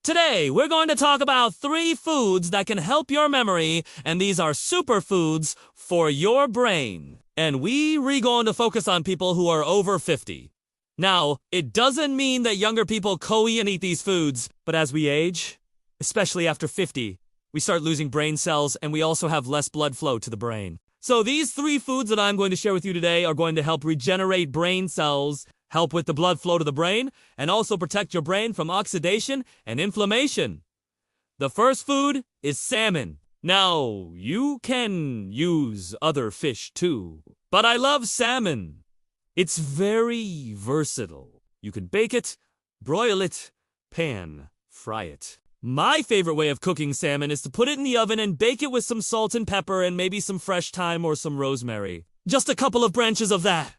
Today, we're going to talk about 3 foods that can help your memory, and these are superfoods for your brain. And we're going to focus on people who are over 50. Now, it doesn't mean that younger people co-eat and eat these foods, but as we age, especially after 50, we start losing brain cells and we also have less blood flow to the brain. So these 3 foods that I'm going to share with you today are going to help regenerate brain cells, help with the blood flow to the brain, and also protect your brain from oxidation and inflammation. The first food is salmon. Now, you can use other fish too, but I love salmon. It's very versatile. You can bake it, broil it, pan, fry it. My favorite way of cooking salmon is to put it in the oven and bake it with some salt and pepper and maybe some fresh thyme or some rosemary. Just a couple of branches of that.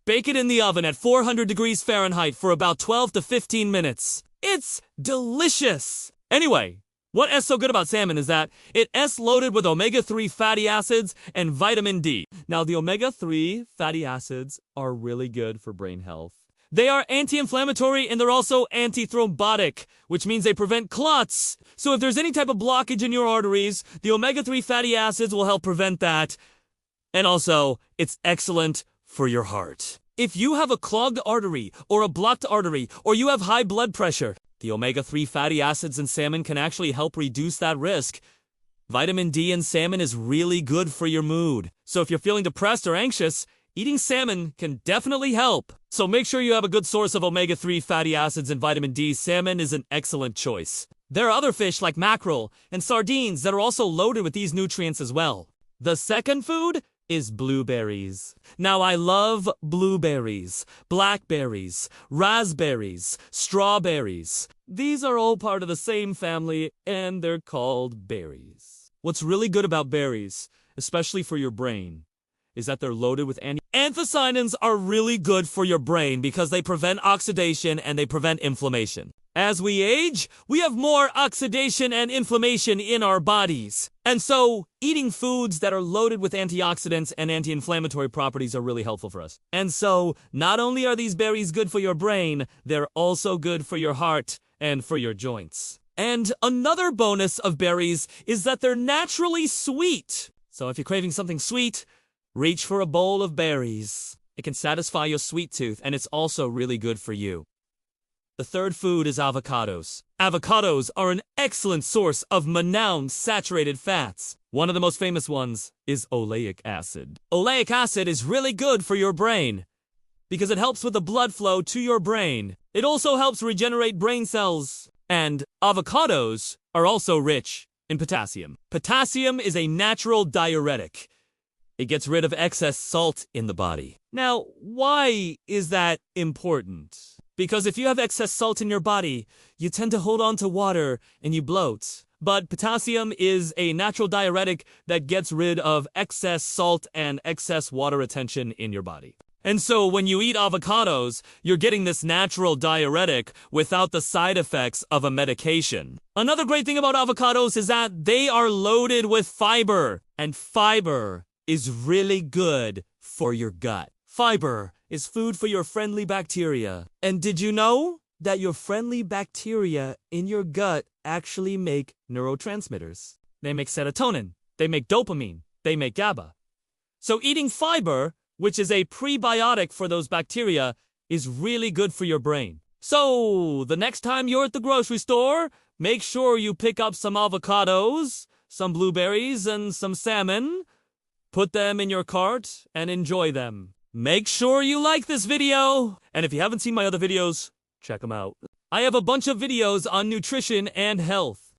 Bake it in the oven at 400 degrees Fahrenheit for about 12 to 15 minutes. It's delicious! Anyway, what is so good about salmon is that it's loaded with omega-3 fatty acids and vitamin D. Now, the omega-3 fatty acids are really good for brain health. They are anti-inflammatory and they're also anti-thrombotic, which means they prevent clots. So if there's any type of blockage in your arteries, the omega-3 fatty acids will help prevent that. And also, it's excellent for your heart. If you have a clogged artery or a blocked artery or you have high blood pressure, the omega-3 fatty acids in salmon can actually help reduce that risk. Vitamin D in salmon is really good for your mood. So if you're feeling depressed or anxious, eating salmon can definitely help. So make sure you have a good source of omega-3 fatty acids and vitamin D. Salmon is an excellent choice. There are other fish like mackerel and sardines that are also loaded with these nutrients as well. The second food is blueberries. Now, I love blueberries, blackberries, raspberries, strawberries. These are all part of the same family, and they're called berries. What's really good about berries, especially for your brain, is that they're loaded with anthocyanins are really good for your brain because they prevent oxidation and they prevent inflammation. As we age, we have more oxidation and inflammation in our bodies. And so, eating foods that are loaded with antioxidants and anti-inflammatory properties are really helpful for us. And so, not only are these berries good for your brain, they're also good for your heart and for your joints. And another bonus of berries is that they're naturally sweet. So if you're craving something sweet, reach for a bowl of berries. It can satisfy your sweet tooth, and it's also really good for you. The third food is avocados. Avocados are an excellent source of monounsaturated fats. One of the most famous ones is oleic acid. Oleic acid is really good for your brain because it helps with the blood flow to your brain. It also helps regenerate brain cells. And avocados are also rich in potassium. Potassium is a natural diuretic. It gets rid of excess salt in the body. Now, why is that important? Because if you have excess salt in your body, you tend to hold on to water and you bloat. But potassium is a natural diuretic that gets rid of excess salt and excess water retention in your body. And so when you eat avocados, you're getting this natural diuretic without the side effects of a medication. Another great thing about avocados is that they are loaded with fiber, and fiber is really good for your gut. Fiber is food for your friendly bacteria. And did you know that your friendly bacteria in your gut actually make neurotransmitters? They make serotonin, they make dopamine, they make GABA. So eating fiber, which is a prebiotic for those bacteria, is really good for your brain. So the next time you're at the grocery store, make sure you pick up some avocados, some blueberries, and some salmon. Put them in your cart and enjoy them. Make sure you like this video, and if you haven't seen my other videos, check them out. I have a bunch of videos on nutrition and health.